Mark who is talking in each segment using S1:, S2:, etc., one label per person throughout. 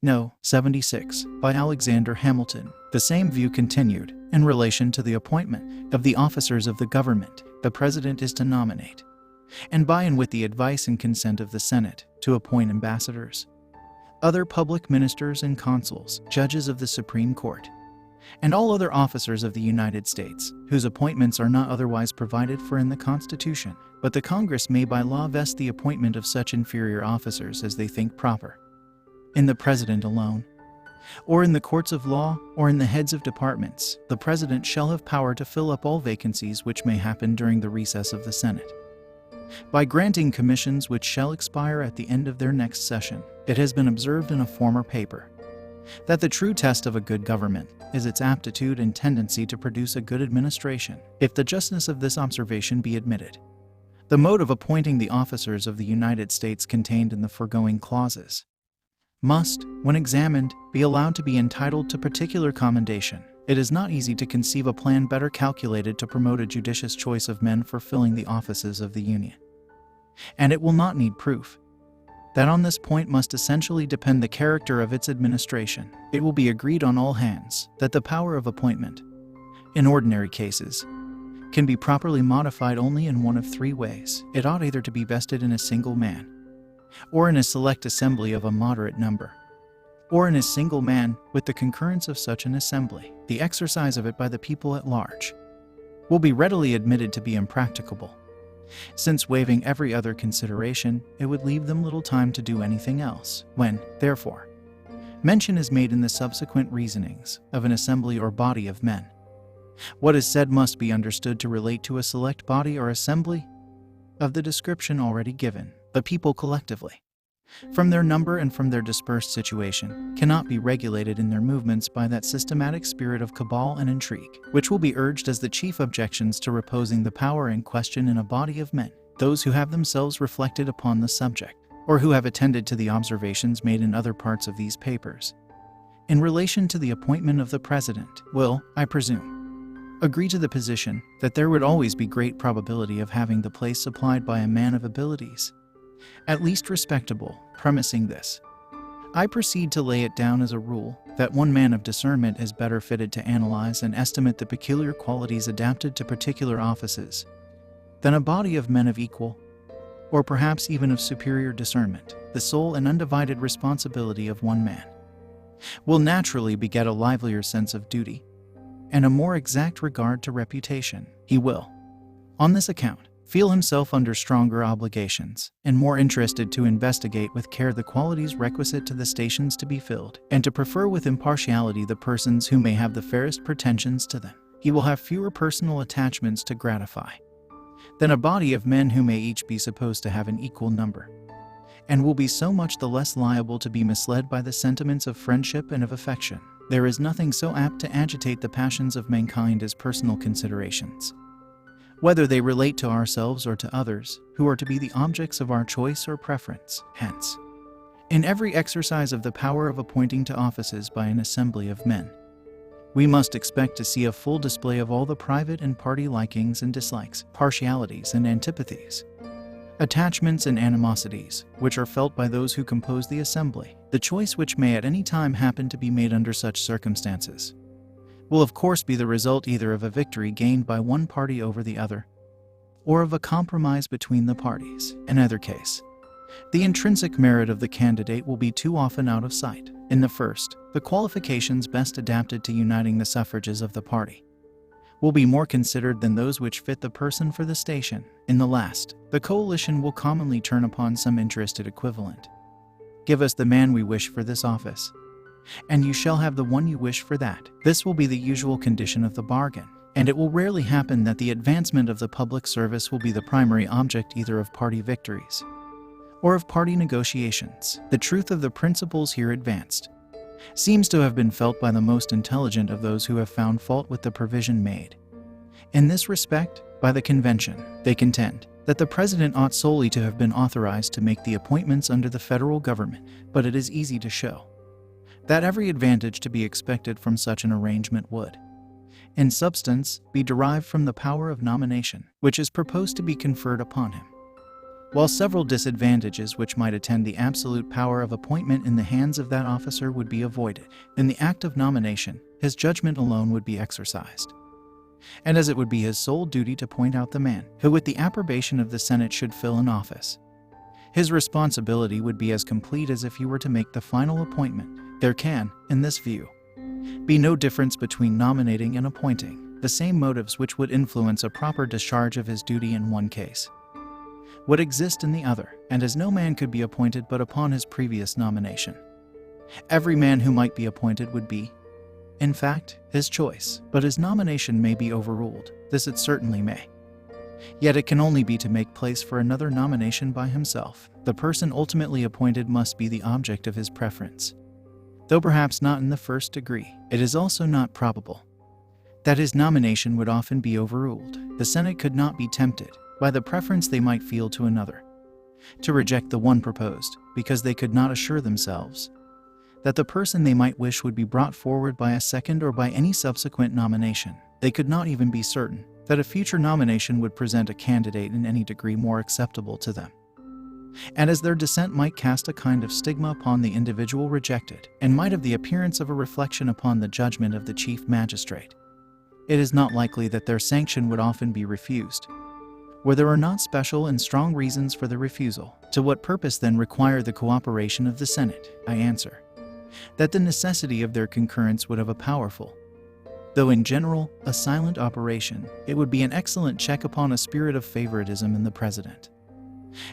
S1: No. 76, by Alexander Hamilton. The same view continued in relation to the appointment of the officers of the government. The president is to nominate, and by and with the advice and consent of the Senate, to appoint ambassadors, other public ministers and consuls, judges of the Supreme Court, and all other officers of the United States, whose appointments are not otherwise provided for in the Constitution, but the Congress may by law vest the appointment of such inferior officers as they think proper, in the President alone, or in the courts of law, or in the heads of departments. The President shall have power to fill up all vacancies which may happen during the recess of the Senate, by granting commissions which shall expire at the end of their next session. It has been observed in a former paper that the true test of a good government is its aptitude and tendency to produce a good administration. If the justness of this observation be admitted, the mode of appointing the officers of the United States contained in the foregoing clauses must, when examined, be allowed to be entitled to particular commendation. It is not easy to conceive a plan better calculated to promote a judicious choice of men for filling the offices of the Union. And it will not need proof that on this point must essentially depend the character of its administration. It will be agreed on all hands that the power of appointment, in ordinary cases, can be properly modified only in one of three ways. It ought either to be vested in a single man, or in a select assembly of a moderate number, or in a single man with the concurrence of such an assembly. The exercise of it by the people at large will be readily admitted to be impracticable, since waiving every other consideration, it would leave them little time to do anything else. When, therefore, mention is made in the subsequent reasonings of an assembly or body of men, what is said must be understood to relate to a select body or assembly of the description already given. The people collectively, from their number and from their dispersed situation, cannot be regulated in their movements by that systematic spirit of cabal and intrigue, which will be urged as the chief objections to reposing the power in question in a body of men. Those who have themselves reflected upon the subject, or who have attended to the observations made in other parts of these papers, in relation to the appointment of the President, will, I presume, agree to the position that there would always be great probability of having the place supplied by a man of abilities, at least respectable. Premising this, I proceed to lay it down as a rule that one man of discernment is better fitted to analyze and estimate the peculiar qualities adapted to particular offices than a body of men of equal, or perhaps even of superior discernment. The sole and undivided responsibility of one man will naturally beget a livelier sense of duty and a more exact regard to reputation. He will, on this account, feel himself under stronger obligations, and more interested to investigate with care the qualities requisite to the stations to be filled, and to prefer with impartiality the persons who may have the fairest pretensions to them. He will have fewer personal attachments to gratify than a body of men who may each be supposed to have an equal number, and will be so much the less liable to be misled by the sentiments of friendship and of affection. There is nothing so apt to agitate the passions of mankind as personal considerations, whether they relate to ourselves or to others, who are to be the objects of our choice or preference. Hence, in every exercise of the power of appointing to offices by an assembly of men, we must expect to see a full display of all the private and party likings and dislikes, partialities and antipathies, attachments and animosities, which are felt by those who compose the assembly. The choice which may at any time happen to be made under such circumstances will of course be the result either of a victory gained by one party over the other, or of a compromise between the parties. In either case, the intrinsic merit of the candidate will be too often out of sight. In the first, the qualifications best adapted to uniting the suffrages of the party will be more considered than those which fit the person for the station. In the last, the coalition will commonly turn upon some interested equivalent. Give us the man we wish for this office, and you shall have the one you wish for that. This will be the usual condition of the bargain, and it will rarely happen that the advancement of the public service will be the primary object either of party victories or of party negotiations. The truth of the principles here advanced seems to have been felt by the most intelligent of those who have found fault with the provision made in this respect by the convention. They contend that the President ought solely to have been authorized to make the appointments under the federal government, but it is easy to show that every advantage to be expected from such an arrangement would, in substance, be derived from the power of nomination, which is proposed to be conferred upon him While several disadvantages which might attend the absolute power of appointment in the hands of that officer would be avoided, in the act of nomination, his judgment alone would be exercised. And as it would be his sole duty to point out the man who with the approbation of the Senate should fill an office, his responsibility would be as complete as if he were to make the final appointment. There can, in this view, be no difference between nominating and appointing. The same motives which would influence a proper discharge of his duty in one case would exist in the other, and as no man could be appointed but upon his previous nomination, every man who might be appointed would be, in fact, his choice. But his nomination may be overruled. This it certainly may. Yet it can only be to make place for another nomination by himself. The person ultimately appointed must be the object of his preference. Though perhaps not in the first degree, it is also not probable that his nomination would often be overruled. The Senate could not be tempted, by the preference they might feel to another, to reject the one proposed, because they could not assure themselves that the person they might wish would be brought forward by a second or by any subsequent nomination. They could not even be certain that a future nomination would present a candidate in any degree more acceptable to them. And as their dissent might cast a kind of stigma upon the individual rejected, and might have the appearance of a reflection upon the judgment of the chief magistrate, it is not likely that their sanction would often be refused, where there are not special and strong reasons for the refusal. To what purpose then require the cooperation of the Senate? I answer that the necessity of their concurrence would have a powerful, though in general a silent operation. It would be an excellent check upon a spirit of favoritism in the President,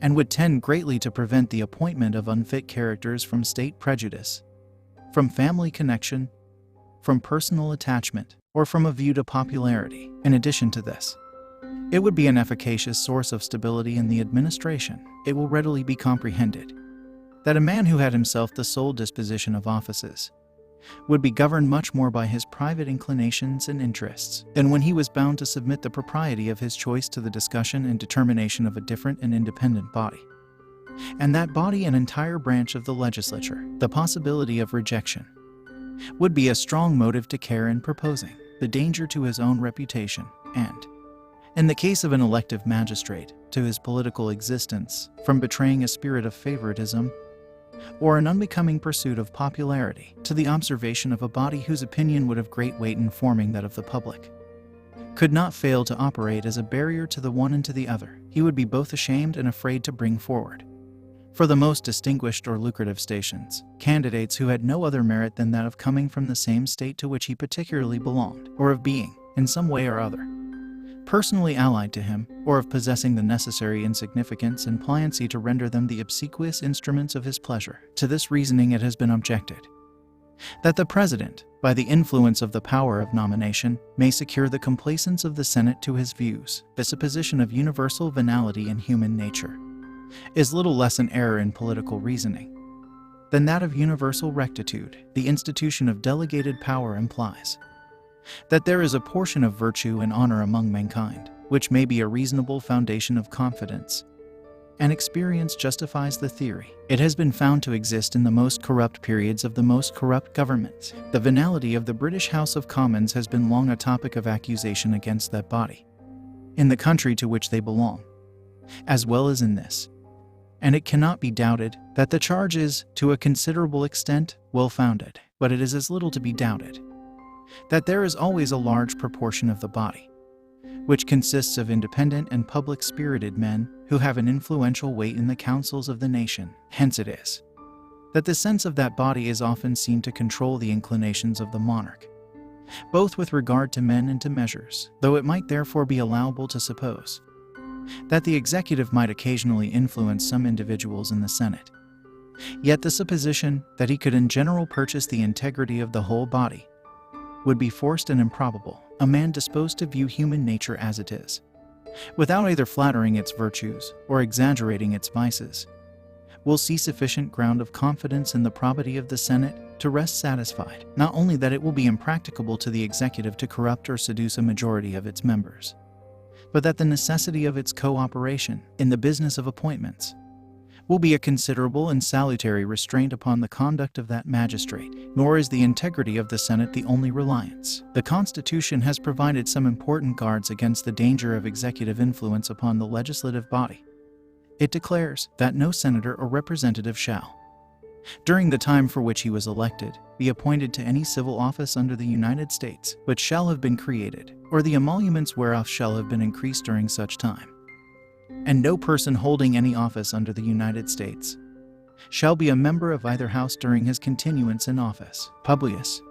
S1: and would tend greatly to prevent the appointment of unfit characters from state prejudice, from family connection, from personal attachment, or from a view to popularity. In addition to this, it would be an efficacious source of stability in the administration. It will readily be comprehended that a man who had himself the sole disposition of offices would be governed much more by his private inclinations and interests than when he was bound to submit the propriety of his choice to the discussion and determination of a different and independent body, and that body an entire branch of the legislature. The possibility of rejection would be a strong motive to care in proposing, the danger to his own reputation, and, in the case of an elective magistrate, to his political existence, from betraying a spirit of favoritism or an unbecoming pursuit of popularity, to the observation of a body whose opinion would have great weight in forming that of the public, could not fail to operate as a barrier to the one and to the other. He would be both ashamed and afraid to bring forward, for the most distinguished or lucrative stations, candidates who had no other merit than that of coming from the same state to which he particularly belonged, or of being, in some way or other, personally allied to him, or of possessing the necessary insignificance and pliancy to render them the obsequious instruments of his pleasure. To this reasoning it has been objected that the President, by the influence of the power of nomination, may secure the complaisance of the Senate to his views. The supposition of universal venality in human nature is little less an error in political reasoning than that of universal rectitude. The institution of delegated power implies that there is a portion of virtue and honor among mankind, which may be a reasonable foundation of confidence, and experience justifies the theory. It has been found to exist in the most corrupt periods of the most corrupt governments. The venality of the British House of Commons has been long a topic of accusation against that body, in the country to which they belong, as well as in this, and it cannot be doubted that the charge is, to a considerable extent, well-founded. But it is as little to be doubted that there is always a large proportion of the body which consists of independent and public-spirited men who have an influential weight in the councils of the nation. Hence it is that the sense of that body is often seen to control the inclinations of the monarch, both with regard to men and to measures, though it might therefore be allowable to suppose that the executive might occasionally influence some individuals in the Senate. Yet the supposition that he could in general purchase the integrity of the whole body would be forced and improbable. A man disposed to view human nature as it is, without either flattering its virtues or exaggerating its vices, will see sufficient ground of confidence in the probity of the Senate to rest satisfied, not only that it will be impracticable to the executive to corrupt or seduce a majority of its members, but that the necessity of its co-operation in the business of appointments will be a considerable and salutary restraint upon the conduct of that magistrate. Nor is the integrity of the Senate the only reliance. The Constitution has provided some important guards against the danger of executive influence upon the legislative body. It declares that no senator or representative shall, during the time for which he was elected, be appointed to any civil office under the United States, which shall have been created, or the emoluments whereof shall have been increased during such time. And no person holding any office under the United States shall be a member of either house during his continuance in office. Publius,